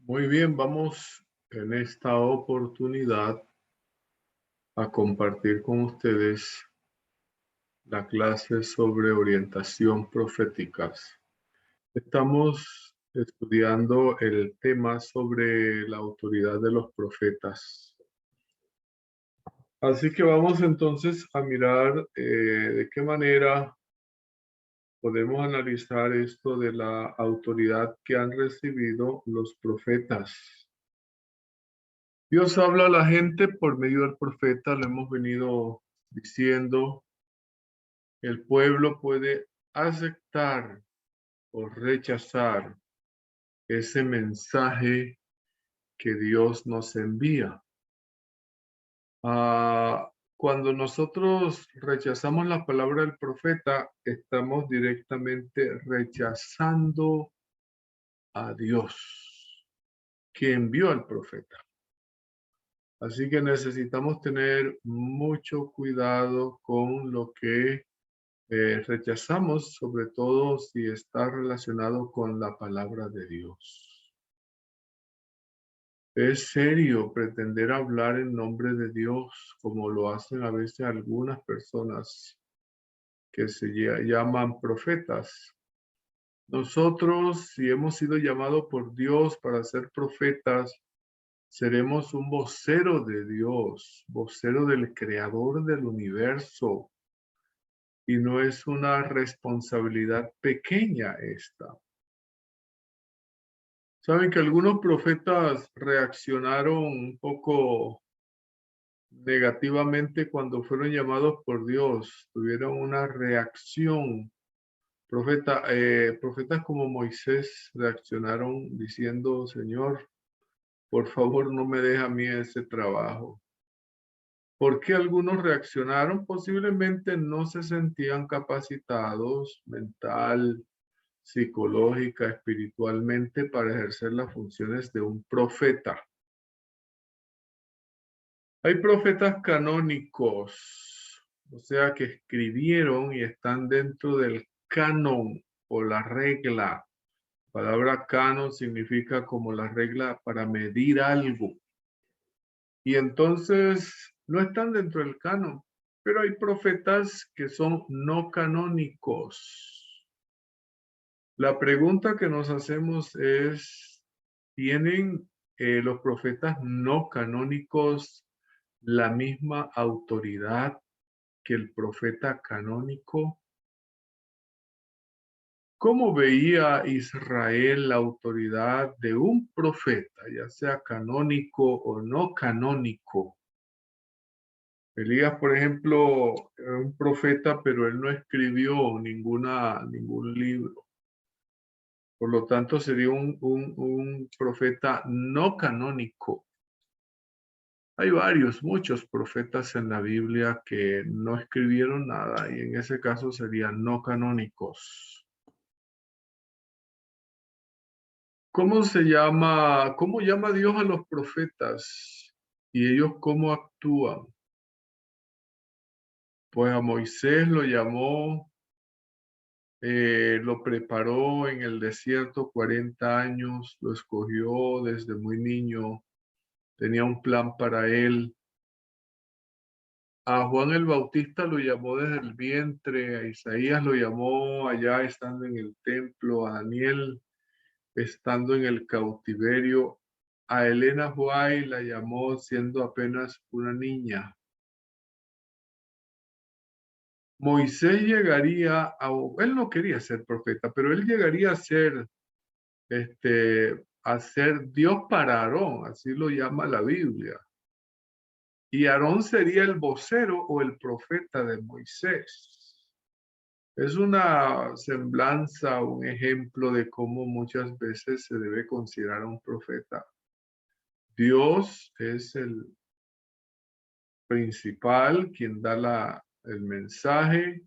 Muy bien, vamos en esta oportunidad a compartir con ustedes la clase sobre orientación proféticas. Estamos estudiando el tema sobre la autoridad de los profetas. Así que vamos entonces a mirar de qué manera podemos analizar esto de la autoridad que han recibido los profetas. Dios habla a la gente por medio del profeta, lo hemos venido diciendo. El pueblo puede aceptar o rechazar ese mensaje que Dios nos envía. Cuando nosotros rechazamos la palabra del profeta, estamos directamente rechazando a Dios, que envió al profeta. Así que necesitamos tener mucho cuidado con lo que rechazamos, sobre todo si está relacionado con la palabra de Dios. Es serio pretender hablar en nombre de Dios, como lo hacen a veces algunas personas que se llaman profetas. Nosotros, si hemos sido llamados por Dios para ser profetas, seremos un vocero de Dios, vocero del Creador del universo. Y no es una responsabilidad pequeña esta. Saben que algunos profetas reaccionaron un poco negativamente cuando fueron llamados por Dios. Tuvieron una reacción. Profetas como Moisés reaccionaron diciendo, Señor, por favor no me deje a mí ese trabajo. ¿Por qué algunos reaccionaron? Posiblemente no se sentían capacitados mental, psicológica, espiritualmente para ejercer las funciones de un profeta. Hay profetas canónicos, o sea, que escribieron y están dentro del canon o la regla. La palabra canon significa como la regla para medir algo. Y entonces no están dentro del canon, pero hay profetas que son no canónicos. La pregunta que nos hacemos es, ¿tienen los profetas no canónicos la misma autoridad que el profeta canónico? ¿Cómo veía Israel la autoridad de un profeta, ya sea canónico o no canónico? Elías, por ejemplo, era un profeta, pero él no escribió ningún libro. Por lo tanto, sería un profeta no canónico. Hay muchos profetas en la Biblia que no escribieron nada y en ese caso serían no canónicos. ¿Cómo llama Dios a los profetas? ¿Y ellos cómo actúan? Pues a Moisés lo llamó, lo preparó en el desierto 40 años, lo escogió desde muy niño, tenía un plan para él. A Juan el Bautista lo llamó desde el vientre, a Isaías lo llamó allá estando en el templo, a Daniel estando en el cautiverio, a Elena White la llamó siendo apenas una niña. Moisés llegaría él no quería ser profeta, pero él llegaría a ser Dios para Aarón, así lo llama la Biblia. Y Aarón sería el vocero o el profeta de Moisés. Es una semblanza, un ejemplo de cómo muchas veces se debe considerar a un profeta. Dios es el principal, quien da el mensaje,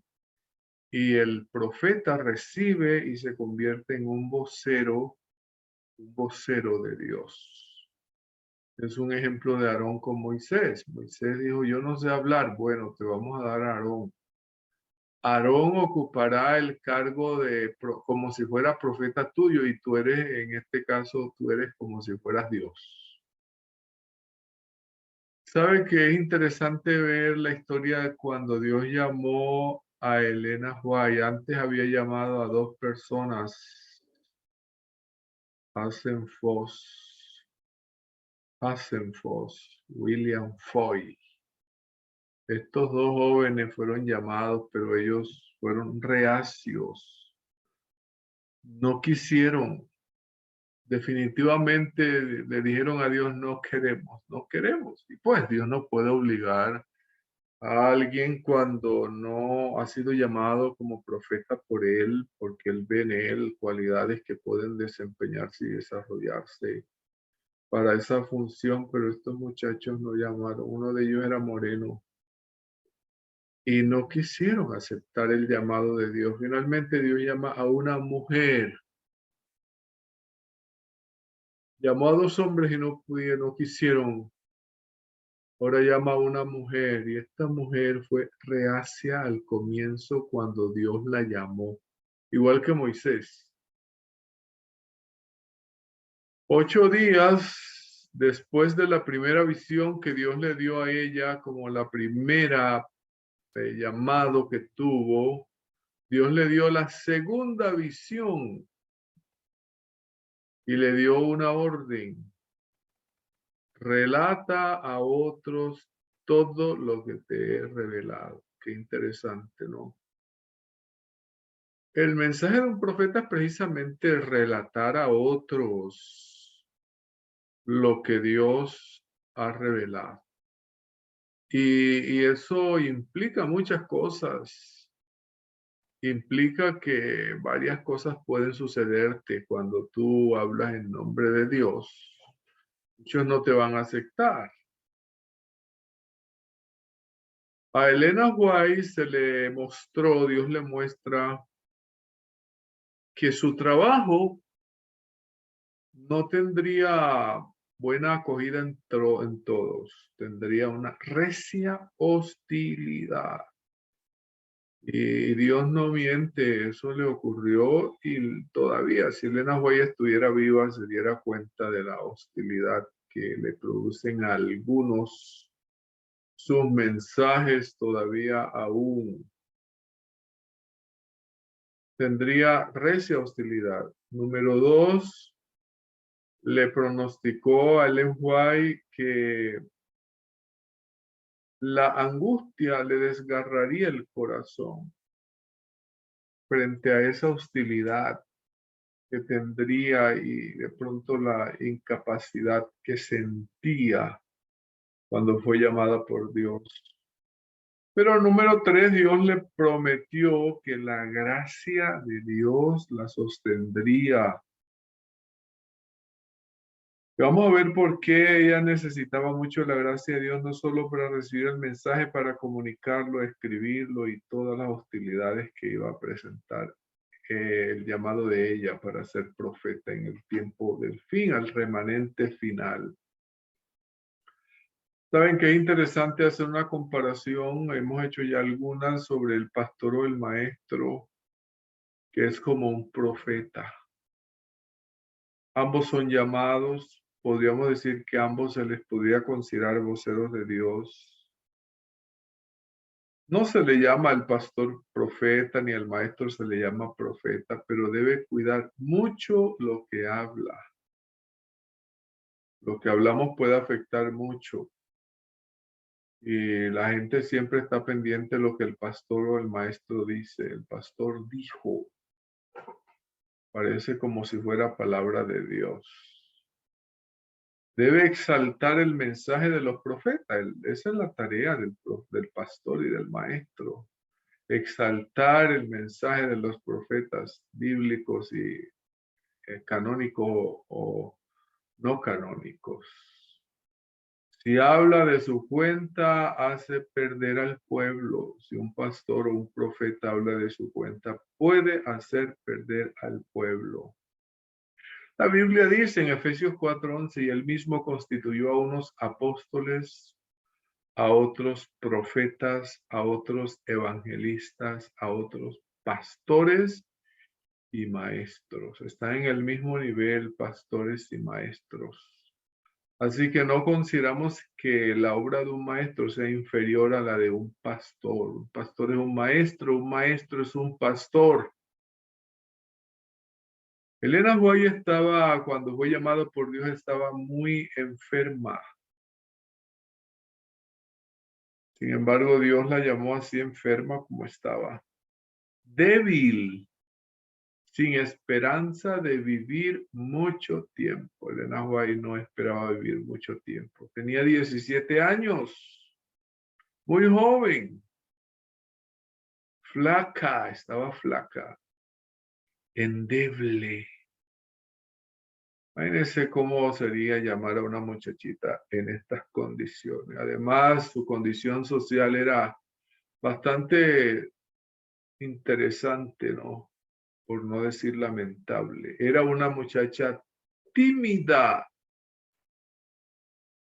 y el profeta recibe y se convierte en un vocero de Dios. Es un ejemplo de Aarón con Moisés. Moisés dijo, yo no sé hablar. Bueno, te vamos a dar a Aarón. Aarón ocupará el cargo de como si fuera profeta tuyo y tú eres, en este caso, tú eres como si fueras Dios. ¿Sabe que es interesante ver la historia de cuando Dios llamó a Elena White? Antes había llamado a dos personas, Hassenfoss, William Foy. Estos dos jóvenes fueron llamados, pero ellos fueron reacios. No quisieron. Definitivamente le dijeron a Dios, no queremos, no queremos. Y pues Dios no puede obligar a alguien cuando no ha sido llamado como profeta por él, porque él ve en él cualidades que pueden desempeñarse y desarrollarse para esa función, pero estos muchachos no llamaron. Uno de ellos era moreno y no quisieron aceptar el llamado de Dios. Finalmente Dios llama a una mujer. Llamó a dos hombres y no pudieron, no quisieron. Ahora llama a una mujer y esta mujer fue reacia al comienzo cuando Dios la llamó, igual que Moisés. 8 días después de la primera visión que Dios le dio a ella como la primera llamado que tuvo, Dios le dio la segunda visión y le dio una orden. Relata a otros todo lo que te he revelado. Qué interesante, ¿no? El mensaje de un profeta es precisamente relatar a otros lo que Dios ha revelado. Y eso implica muchas cosas. Implica que varias cosas pueden sucederte cuando tú hablas en nombre de Dios. Muchos no te van a aceptar. A Elena White se le mostró, Dios le muestra que su trabajo no tendría buena acogida en todos, tendría una recia hostilidad. Y Dios no miente, eso le ocurrió y todavía si Elena White estuviera viva se diera cuenta de la hostilidad que le producen a algunos sus mensajes todavía aún. Tendría recia hostilidad. Número 2, le pronosticó a Ellen White que la angustia le desgarraría el corazón frente a esa hostilidad que tendría y de pronto la incapacidad que sentía cuando fue llamada por Dios. Pero número 3, Dios le prometió que la gracia de Dios la sostendría. Vamos a ver por qué ella necesitaba mucho la gracia de Dios, no solo para recibir el mensaje, para comunicarlo, escribirlo y todas las hostilidades que iba a presentar el llamado de ella para ser profeta en el tiempo del fin, al remanente final. Saben que es interesante hacer una comparación, hemos hecho ya algunas sobre el pastor o el maestro, que es como un profeta. Ambos son llamados, podríamos decir que ambos se les podría considerar voceros de Dios. No se le llama al pastor profeta ni al maestro se le llama profeta, pero debe cuidar mucho lo que habla. Lo que hablamos puede afectar mucho. Y la gente siempre está pendiente de lo que el pastor o el maestro dice. El pastor dijo, parece como si fuera palabra de Dios. Debe exaltar el mensaje de los profetas. Esa es la tarea del pastor y del maestro. Exaltar el mensaje de los profetas bíblicos y canónicos o no canónicos. Si habla de su cuenta, hace perder al pueblo. Si un pastor o un profeta habla de su cuenta, puede hacer perder al pueblo. La Biblia dice en Efesios 4:11, y él mismo constituyó a unos apóstoles, a otros profetas, a otros evangelistas, a otros pastores y maestros. Están en el mismo nivel, pastores y maestros. Así que no consideramos que la obra de un maestro sea inferior a la de un pastor. Un pastor es un maestro es un pastor. Elena White estaba, cuando fue llamado por Dios, estaba muy enferma. Sin embargo, Dios la llamó así enferma como estaba. Débil, sin esperanza de vivir mucho tiempo. Elena White no esperaba vivir mucho tiempo. Tenía 17 años, muy joven, flaca, estaba flaca, endeble. Imagínense cómo sería llamar a una muchachita en estas condiciones. Además, su condición social era bastante interesante, ¿no? Por no decir lamentable. Era una muchacha tímida,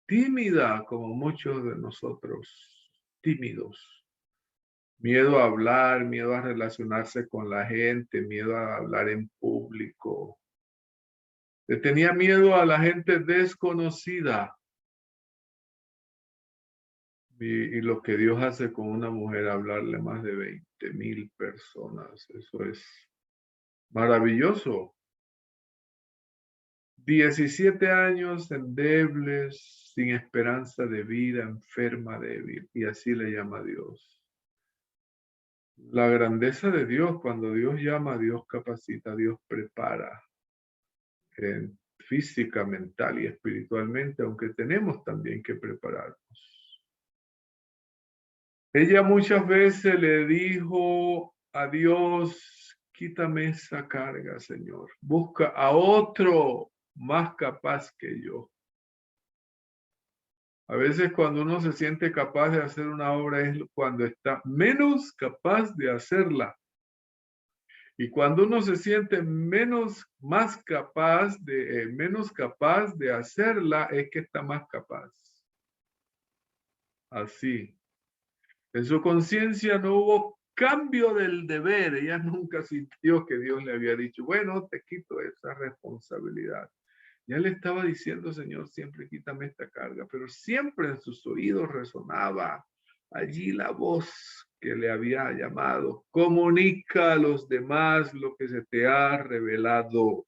tímida como muchos de nosotros, tímidos. Miedo a hablar, miedo a relacionarse con la gente, miedo a hablar en público. Le tenía miedo a la gente desconocida. Y lo que Dios hace con una mujer, hablarle a más de 20,000 personas, eso es maravilloso. 17 años endebles, sin esperanza de vida, enferma, débil, y así le llama a Dios. La grandeza de Dios, cuando Dios llama, Dios capacita, Dios prepara, física, mental y espiritualmente, aunque tenemos también que prepararnos. Ella muchas veces le dijo a Dios, quítame esa carga, Señor. Busca a otro más capaz que yo. A veces cuando uno se siente capaz de hacer una obra es cuando está menos capaz de hacerla. Y cuando uno se siente menos capaz de hacerla es que está más capaz. Así. En su conciencia no hubo cambio del deber. Ella nunca sintió que Dios le había dicho, bueno, te quito esa responsabilidad. Ya le estaba diciendo, Señor, siempre quítame esta carga, pero siempre en sus oídos resonaba allí la voz que le había llamado. Comunica a los demás lo que se te ha revelado.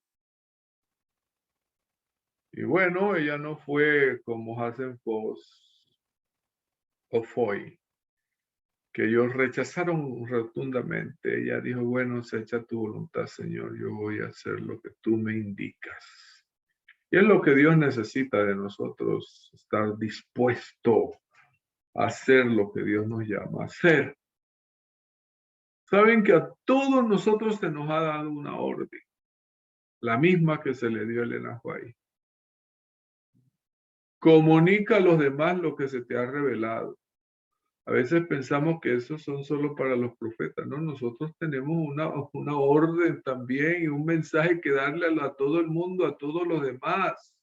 Y bueno, ella no fue como Hasselhoff o Foy, que ellos rechazaron rotundamente. Ella dijo, bueno, se echa tu voluntad, Señor, yo voy a hacer lo que tú me indicas. Y es lo que Dios necesita de nosotros, estar dispuesto a hacer lo que Dios nos llama a hacer. Saben que a todos nosotros se nos ha dado una orden, la misma que se le dio a Elena White. Comunica a los demás lo que se te ha revelado. A veces pensamos que esos son solo para los profetas, ¿no? Nosotros tenemos una orden también y un mensaje que darle a todo el mundo, a todos los demás.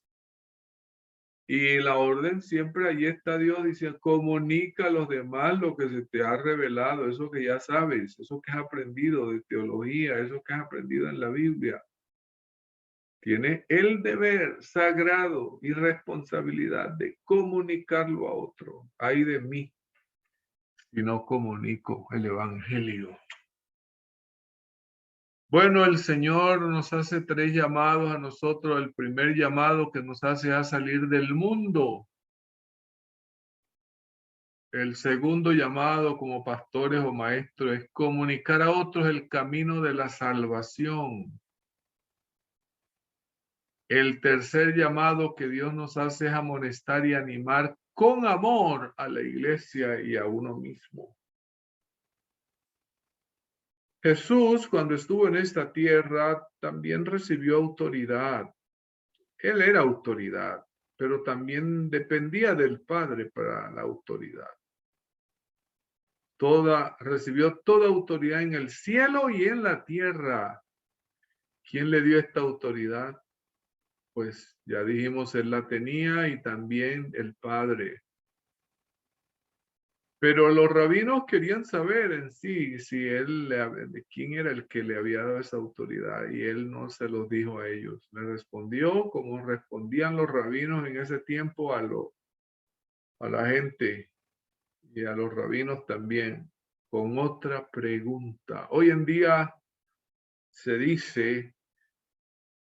Y la orden siempre allí está Dios, dice, comunica a los demás lo que se te ha revelado, eso que ya sabes, eso que has aprendido de teología, eso que has aprendido en la Biblia. Tiene el deber sagrado y responsabilidad de comunicarlo a otro. Ay de mí si no comunico el evangelio. Bueno, el Señor nos hace 3 llamados a nosotros. El primer llamado que nos hace a salir del mundo. El segundo llamado como pastores o maestros es comunicar a otros el camino de la salvación. El tercer llamado que Dios nos hace es amonestar y animar con amor a la iglesia y a uno mismo. Jesús, cuando estuvo en esta tierra, también recibió autoridad. Él era autoridad, pero también dependía del Padre para la autoridad. Recibió toda autoridad en el cielo y en la tierra. ¿Quién le dio esta autoridad? Pues ya dijimos, él la tenía y también el Padre. Pero los rabinos querían saber en sí si de quién era el que le había dado esa autoridad, y él no se los dijo a ellos. Le respondió como respondían los rabinos en ese tiempo a la gente y a los rabinos también, con otra pregunta. Hoy en día se dice,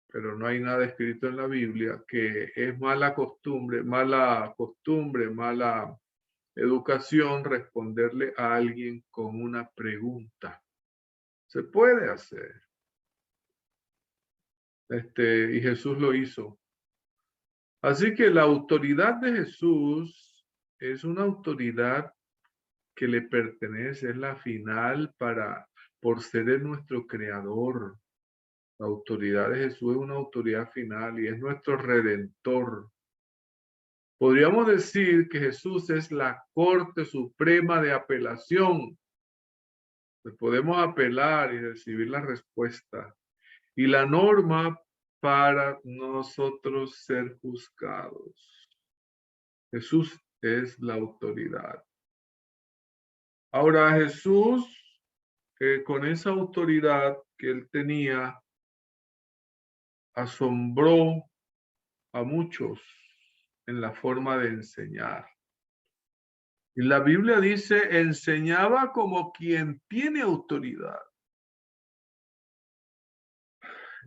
pero no hay nada escrito en la Biblia, que es mala costumbre, mala educación responderle a alguien con una pregunta. Se puede hacer. Y Jesús lo hizo. Así que la autoridad de Jesús es una autoridad que le pertenece, es la final por ser el nuestro creador. La autoridad de Jesús es una autoridad final y es nuestro redentor. Podríamos decir que Jesús es la Corte Suprema de Apelación. Pues podemos apelar y recibir la respuesta. Y la norma para nosotros ser juzgados. Jesús es la autoridad. Ahora Jesús, con esa autoridad que él tenía, asombró a muchos en la forma de enseñar. Y la Biblia dice, enseñaba como quien tiene autoridad.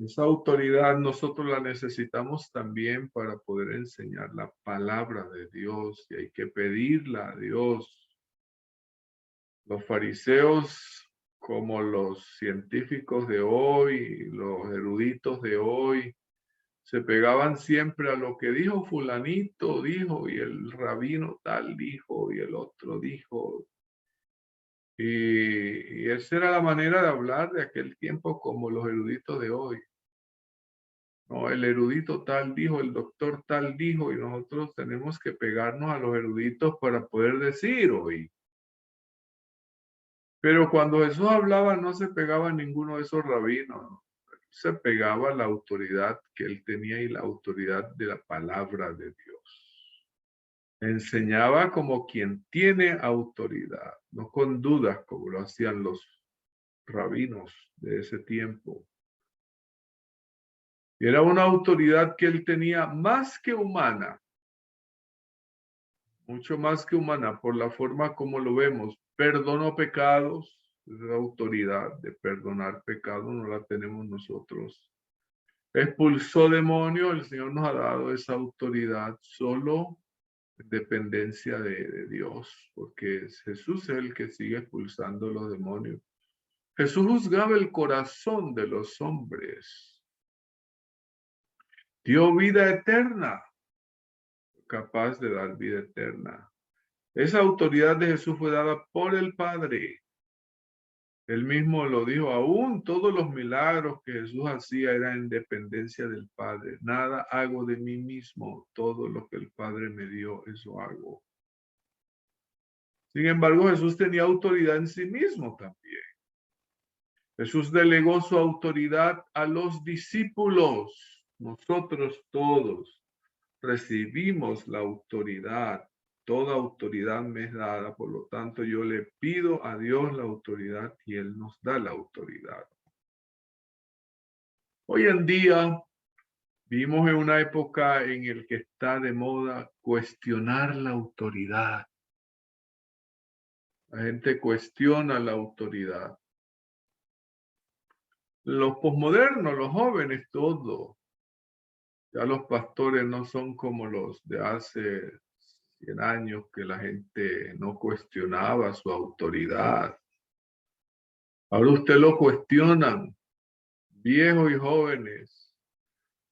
Esa autoridad nosotros la necesitamos también para poder enseñar la palabra de Dios, y hay que pedirla a Dios. Los fariseos, como los científicos de hoy, los eruditos de hoy, se pegaban siempre a lo que dijo fulanito, dijo, y el rabino tal dijo, y el otro dijo. Y esa era la manera de hablar de aquel tiempo, como los eruditos de hoy. No, el erudito tal dijo, el doctor tal dijo, y nosotros tenemos que pegarnos a los eruditos para poder decir hoy. Pero cuando Jesús hablaba, no se pegaba a ninguno de esos rabinos, se pegaba a la autoridad que él tenía y la autoridad de la palabra de Dios. Enseñaba como quien tiene autoridad, no con dudas como lo hacían los rabinos de ese tiempo. Y era una autoridad que él tenía más que humana, mucho más que humana, por la forma como lo vemos. Perdonó pecados, esa autoridad de perdonar pecados no la tenemos nosotros. Expulsó demonios, el Señor nos ha dado esa autoridad solo en dependencia de Dios, porque Jesús es el que sigue expulsando los demonios. Jesús juzgaba el corazón de los hombres. Dio vida eterna, capaz de dar vida eterna. Esa autoridad de Jesús fue dada por el Padre. Él mismo lo dijo, aún todos los milagros que Jesús hacía eran en dependencia del Padre. Nada hago de mí mismo, todo lo que el Padre me dio, eso hago. Sin embargo, Jesús tenía autoridad en sí mismo también. Jesús delegó su autoridad a los discípulos. Nosotros todos recibimos la autoridad. Toda autoridad me es dada, por lo tanto yo le pido a Dios la autoridad y Él nos da la autoridad. Hoy en día vivimos en una época en la que está de moda cuestionar la autoridad. La gente cuestiona la autoridad. Los posmodernos, los jóvenes, todo. Ya los pastores no son como los de hace 100 años, que la gente no cuestionaba su autoridad. Ahora usted lo cuestionan, viejos y jóvenes.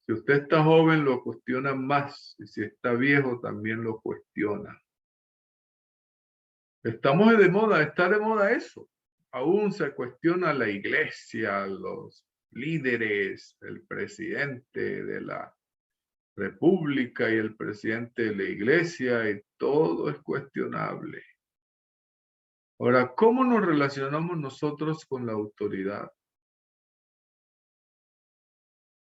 Si usted está joven, lo cuestionan más. Y si está viejo, también lo cuestionan. Estamos de moda, está de moda eso. Aún se cuestiona la iglesia, los líderes, el presidente de la república y el presidente de la iglesia, y todo es cuestionable. Ahora, ¿cómo nos relacionamos nosotros con la autoridad?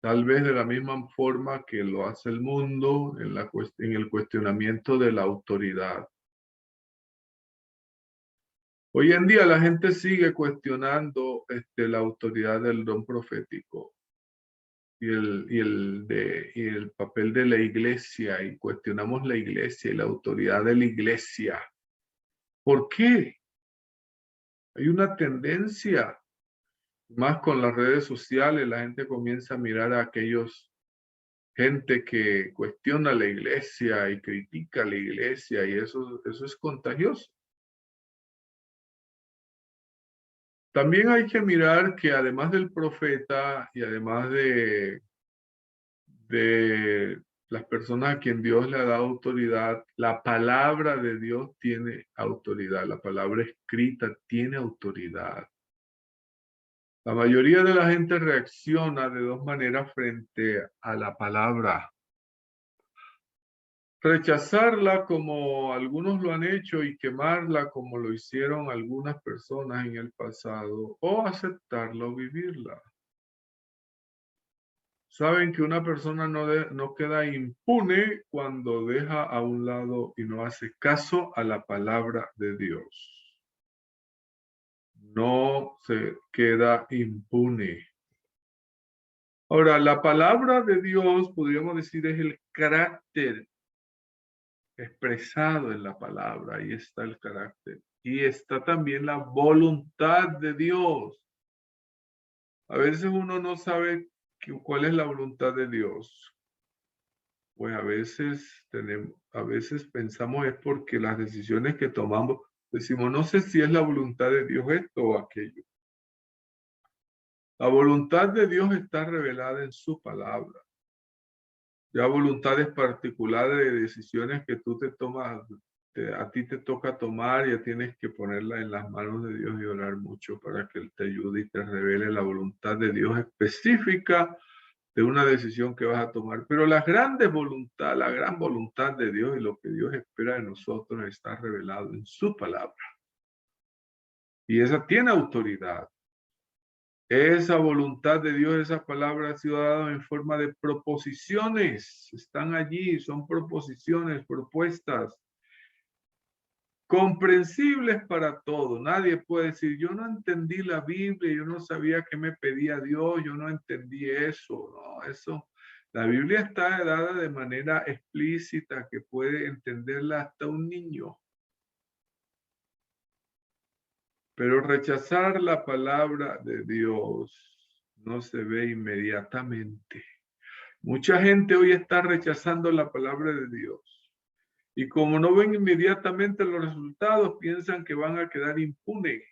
Tal vez de la misma forma que lo hace el mundo en el cuestionamiento de la autoridad. Hoy en día la gente sigue cuestionando la autoridad del don profético y el papel de la iglesia, y cuestionamos la iglesia y la autoridad de la iglesia. ¿Por qué? Hay una tendencia, más con las redes sociales, la gente comienza a mirar a gente que cuestiona la iglesia y critica a la iglesia, y eso es contagioso. También hay que mirar que además del profeta y además de las personas a quien Dios le ha dado autoridad, la palabra de Dios tiene autoridad, la palabra escrita tiene autoridad. La mayoría de la gente reacciona de dos maneras frente a la palabra. Rechazarla como algunos lo han hecho y quemarla como lo hicieron algunas personas en el pasado, o aceptarla o vivirla. Saben que una persona no queda impune cuando deja a un lado y no hace caso a la palabra de Dios. No se queda impune. Ahora, la palabra de Dios, podríamos decir, es el carácter expresado en la palabra. Ahí está el carácter. Y está también la voluntad de Dios. A veces uno no sabe cuál es la voluntad de Dios. Pues a veces pensamos es porque las decisiones que tomamos, decimos, no sé si es la voluntad de Dios esto o aquello. La voluntad de Dios está revelada en su palabra. Ya voluntades particulares de decisiones que tú te tomas, a ti te toca tomar, ya tienes que ponerla en las manos de Dios y orar mucho para que Él te ayude y te revele la voluntad de Dios específica de una decisión que vas a tomar. Pero la gran voluntad de Dios y lo que Dios espera de nosotros está revelado en su palabra. Y esa tiene autoridad. Esa voluntad de Dios, esa palabra ha sido dada en forma de proposiciones. Están allí, son proposiciones, propuestas comprensibles para todo. Nadie puede decir, yo no entendí la Biblia, yo no sabía qué me pedía Dios, yo no entendí eso. No, eso, la Biblia está dada de manera explícita que puede entenderla hasta un niño. Pero rechazar la palabra de Dios no se ve inmediatamente. Mucha gente hoy está rechazando la palabra de Dios. Y como no ven inmediatamente los resultados, piensan que van a quedar impunes.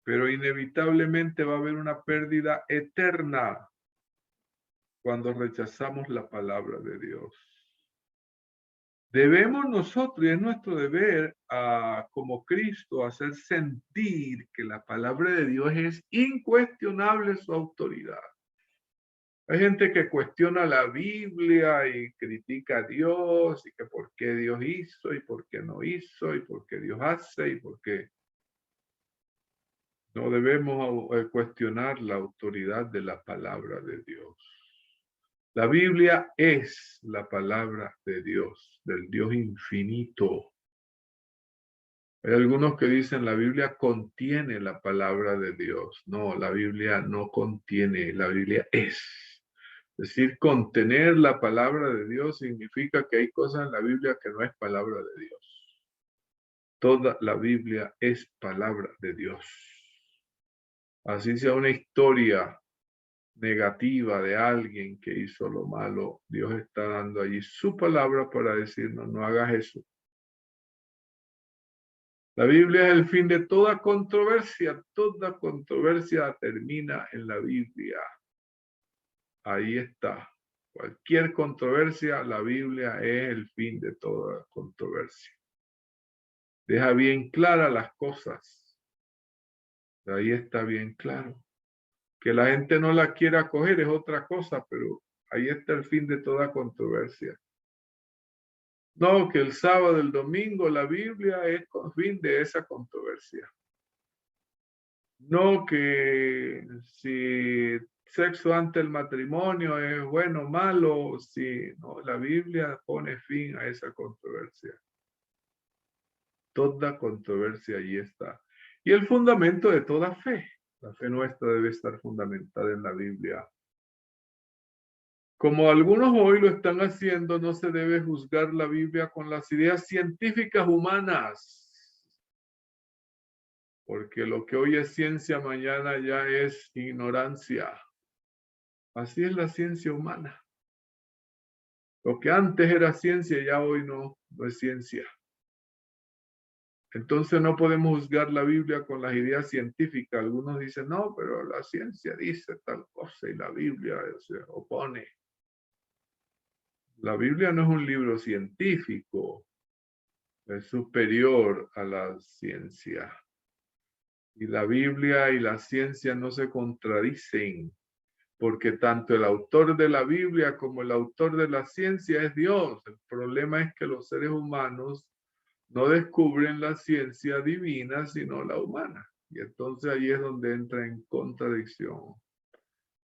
Pero inevitablemente va a haber una pérdida eterna cuando rechazamos la palabra de Dios. Debemos nosotros, y es nuestro deber como Cristo, hacer sentir que la palabra de Dios es incuestionable su autoridad. Hay gente que cuestiona la Biblia y critica a Dios y que por qué Dios hizo y por qué no hizo y por qué Dios hace y por qué. No debemos cuestionar la autoridad de la palabra de Dios. La Biblia es la palabra de Dios, del Dios infinito. Hay algunos que dicen la Biblia contiene la palabra de Dios. No, la Biblia no contiene, la Biblia es. Es decir, contener la palabra de Dios significa que hay cosas en la Biblia que no es palabra de Dios. Toda la Biblia es palabra de Dios. Así sea una historia negativa de alguien que hizo lo malo, Dios está dando allí su palabra para decirnos, no hagas eso. La Biblia es el fin de toda controversia termina en la Biblia. Ahí está. Cualquier controversia, la Biblia es el fin de toda controversia. Deja bien claras las cosas. Ahí está bien claro. Que la gente no la quiera coger es otra cosa, pero ahí está el fin de toda controversia. No, que el sábado, el domingo, la Biblia es el fin de esa controversia. No, que si sexo ante el matrimonio es bueno o malo, si no, la Biblia pone fin a esa controversia. toda controversia allí está. Y el fundamento de toda fe. La fe nuestra debe estar fundamentada en la Biblia. Como algunos hoy lo están haciendo, no se debe juzgar la Biblia con las ideas científicas humanas. Porque lo que hoy es ciencia, mañana ya es ignorancia. Así es la ciencia humana. Lo que antes era ciencia, ya hoy no es ciencia. Entonces no podemos juzgar la Biblia con las ideas científicas. Algunos dicen, no, pero la ciencia dice tal cosa y la Biblia se opone. La Biblia no es un libro científico, es superior a la ciencia. Y la Biblia y la ciencia no se contradicen, porque tanto el autor de la Biblia como el autor de la ciencia es Dios. El problema es que los seres humanos no descubren la ciencia divina, sino la humana. Y entonces ahí es donde entra en contradicción.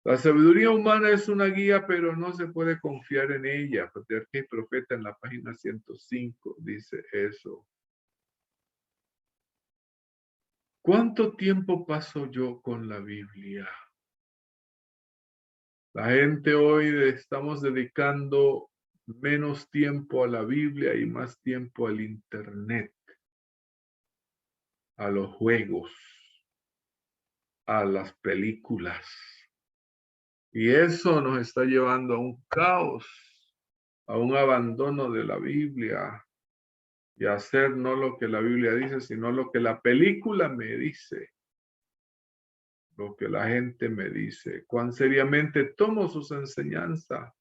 La sabiduría humana es una guía, pero no se puede confiar en ella. Patriarca y Profeta en la página 105 dice eso. ¿Cuánto tiempo paso yo con la Biblia? La gente hoy estamos dedicando menos tiempo a la Biblia y más tiempo al Internet, a los juegos, a las películas. Y eso nos está llevando a un caos, a un abandono de la Biblia y a hacer no lo que la Biblia dice, sino lo que la película me dice, lo que la gente me dice. Cuán seriamente tomo sus enseñanzas.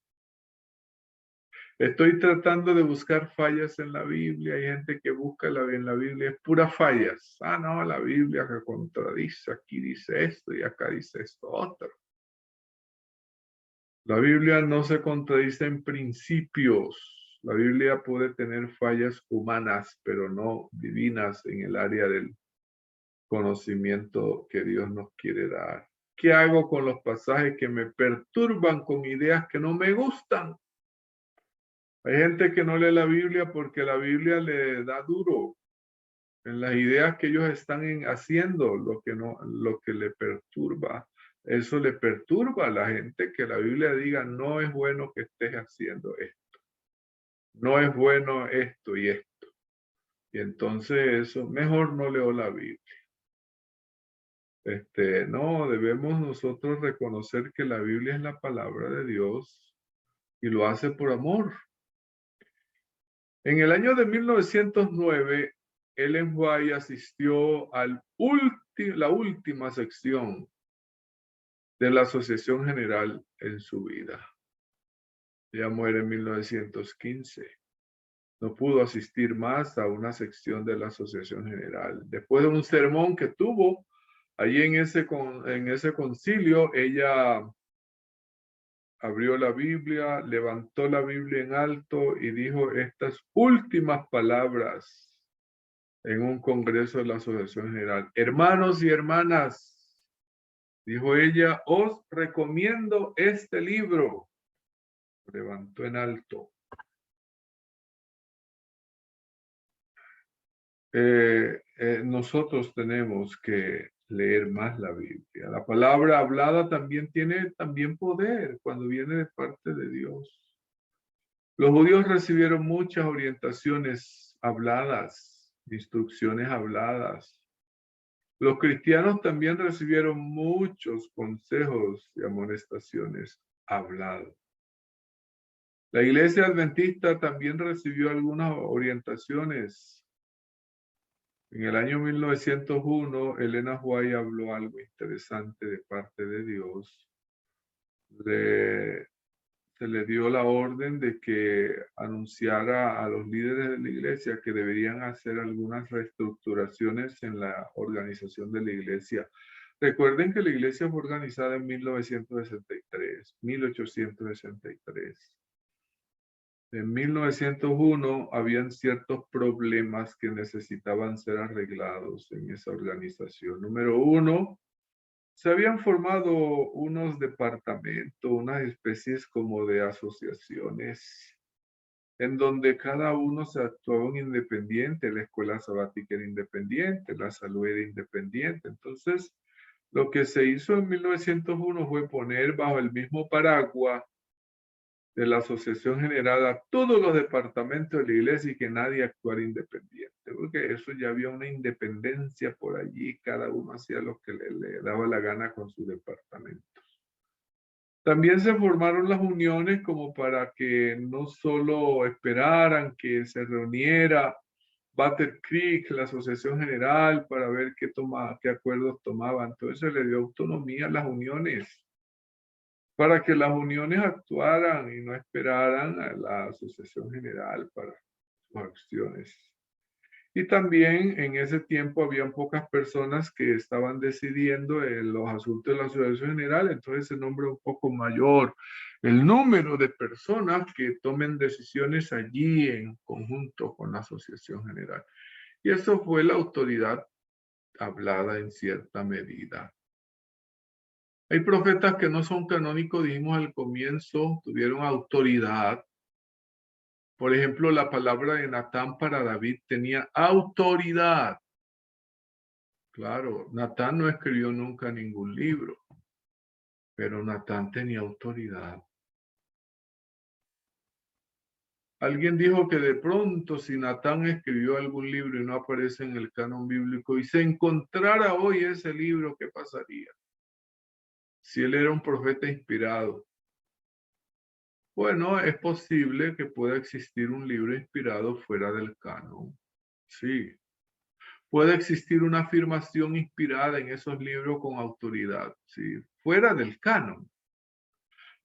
Estoy tratando de buscar fallas en la Biblia. Hay gente que busca en la Biblia es puras fallas. Ah, no, la Biblia que contradice. Aquí dice esto y acá dice esto otro. La Biblia no se contradice en principios. La Biblia puede tener fallas humanas, pero no divinas en el área del conocimiento que Dios nos quiere dar. ¿Qué hago con los pasajes que me perturban con ideas que no me gustan? Hay gente que no lee la Biblia porque la Biblia le da duro en las ideas que ellos están haciendo, lo que le perturba. Eso le perturba a la gente que la Biblia diga no es bueno que estés haciendo esto. No es bueno esto y esto. Y entonces eso, mejor no leo la Biblia. No, debemos nosotros reconocer que la Biblia es la palabra de Dios y lo hace por amor. En el año de 1909, Ellen White asistió a la última sección de la Asociación General en su vida. Ella muere en 1915. No pudo asistir más a una sección de la Asociación General. Después de un sermón que tuvo allí en ese concilio, ella abrió la Biblia, levantó la Biblia en alto y dijo estas últimas palabras en un congreso de la Asociación General. Hermanos y hermanas, dijo ella, os recomiendo este libro. Levantó en alto. Nosotros tenemos que leer más la Biblia. La palabra hablada también tiene poder cuando viene de parte de Dios. Los judíos recibieron muchas orientaciones habladas, instrucciones habladas. Los cristianos también recibieron muchos consejos y amonestaciones hablados. La iglesia adventista también recibió algunas orientaciones. En el año 1901, Elena White habló algo interesante de parte de Dios. Se le dio la orden de que anunciara a los líderes de la iglesia que deberían hacer algunas reestructuraciones en la organización de la iglesia. Recuerden que la iglesia fue organizada en 1863. En 1901 habían ciertos problemas que necesitaban ser arreglados en esa organización. Número uno, se habían formado unos departamentos, unas especies como de asociaciones en donde cada uno se actuaba independiente, la escuela sabática era independiente, la salud era independiente. Entonces, lo que se hizo en 1901 fue poner bajo el mismo paraguas de la Asociación General a todos los departamentos de la iglesia y que nadie actuara independiente, porque eso ya había una independencia por allí, cada uno hacía lo que le daba la gana con su departamento. También se formaron las uniones como para que no solo esperaran que se reuniera Battle Creek, la Asociación General, para ver qué acuerdos tomaban. Entonces se le dio autonomía a las uniones, para que las uniones actuaran y no esperaran a la Asociación General para sus acciones. Y también en ese tiempo habían pocas personas que estaban decidiendo en los asuntos de la Asociación General, entonces se nombra un poco mayor el número de personas que tomen decisiones allí en conjunto con la Asociación General. Y eso fue la autoridad hablada en cierta medida. Hay profetas que no son canónicos, dijimos al comienzo, tuvieron autoridad. Por ejemplo, la palabra de Natán para David tenía autoridad. Claro, Natán no escribió nunca ningún libro, pero Natán tenía autoridad. Alguien dijo que de pronto si Natán escribió algún libro y no aparece en el canon bíblico y se encontrara hoy ese libro, ¿qué pasaría? Si él era un profeta inspirado. Bueno, es posible que pueda existir un libro inspirado fuera del canon. Sí. Puede existir una afirmación inspirada en esos libros con autoridad, sí, fuera del canon.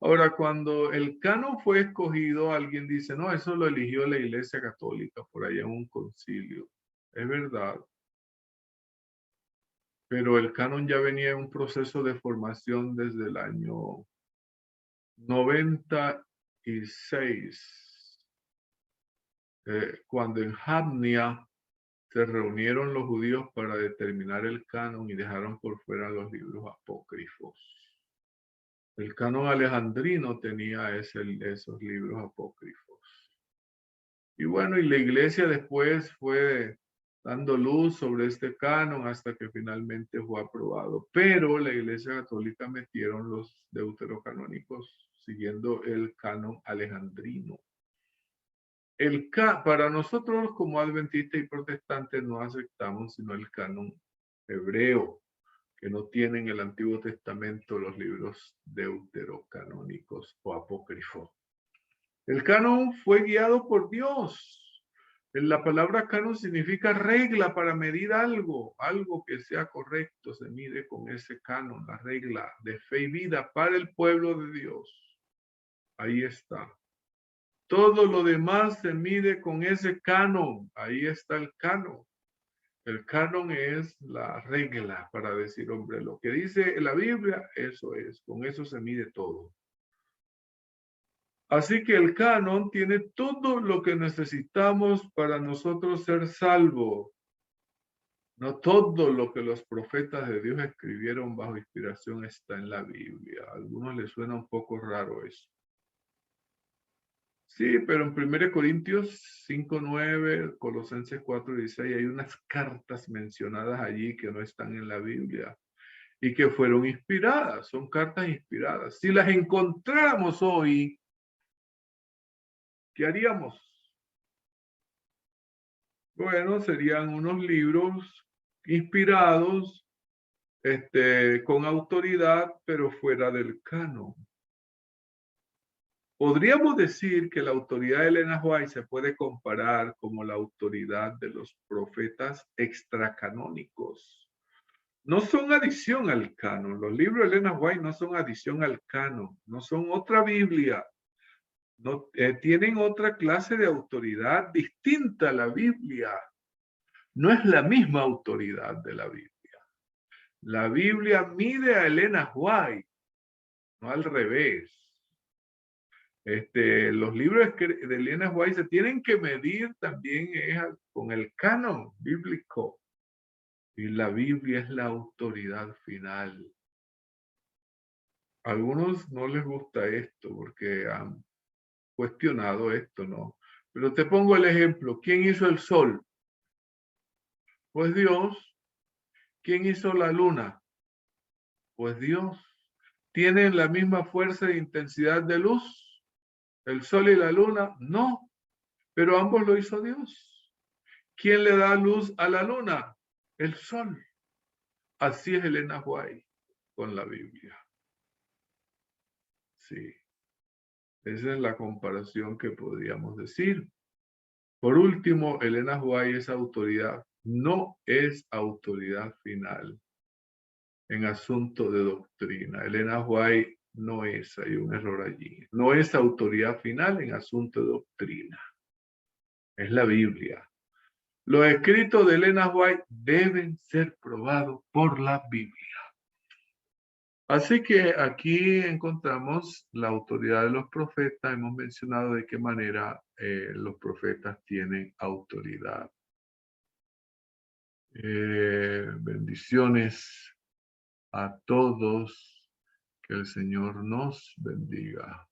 Ahora, cuando el canon fue escogido, alguien dice, no, eso lo eligió la Iglesia Católica por allá en un concilio. Es verdad. Pero el canon ya venía en un proceso de formación desde el año 96, cuando en Jamnia se reunieron los judíos para determinar el canon y dejaron por fuera los libros apócrifos. El canon alejandrino tenía esos libros apócrifos. Y bueno, y la iglesia después fue dando luz sobre este canon hasta que finalmente fue aprobado. Pero la iglesia católica metieron los deuterocanónicos siguiendo el canon alejandrino. Para nosotros como adventistas y protestantes no aceptamos sino el canon hebreo, que no tienen el Antiguo Testamento los libros deuterocanónicos o apócrifos. El canon fue guiado por Dios. La palabra canon significa regla para medir algo, algo que sea correcto, se mide con ese canon, la regla de fe y vida para el pueblo de Dios. Ahí está. Todo lo demás se mide con ese canon, ahí está el canon. El canon es la regla para decir, hombre, lo que dice la Biblia, eso es, con eso se mide todo. Así que el canon tiene todo lo que necesitamos para nosotros ser salvos. No todo lo que los profetas de Dios escribieron bajo inspiración está en la Biblia. A algunos les suena un poco raro eso. Sí, pero en 1 Corintios 5:9, Colosenses 4:16, hay unas cartas mencionadas allí que no están en la Biblia y que fueron inspiradas, son cartas inspiradas. Si las encontráramos hoy, ¿qué haríamos? Bueno, serían unos libros inspirados, con autoridad, pero fuera del canon. Podríamos decir que la autoridad de Elena White se puede comparar como la autoridad de los profetas extracanónicos. No son adición al canon. Los libros de Elena White no son adición al canon, no son otra Biblia. No, tienen otra clase de autoridad distinta a la Biblia. No es la misma autoridad de la Biblia. La Biblia mide a Elena White, no al revés. Los libros de Elena White se tienen que medir también con el canon bíblico. Y la Biblia es la autoridad final. A algunos no les gusta esto porque han cuestionado esto, ¿no? Pero te pongo el ejemplo. ¿Quién hizo el sol? Pues Dios. ¿Quién hizo la luna? Pues Dios. ¿Tienen la misma fuerza e intensidad de luz? ¿El sol y la luna? No, pero ambos lo hizo Dios. ¿Quién le da luz a la luna? El sol. Así es Elena White con la Biblia. Sí, esa es la comparación que podríamos decir. Por último, Elena White es autoridad, no es autoridad final en asunto de doctrina. Elena White no es, hay un error allí, no es autoridad final en asunto de doctrina. Es la Biblia. Los escritos de Elena White deben ser probados por la Biblia. Así que aquí encontramos la autoridad de los profetas. Hemos mencionado de qué manera los profetas tienen autoridad. Bendiciones a todos. Que el Señor nos bendiga.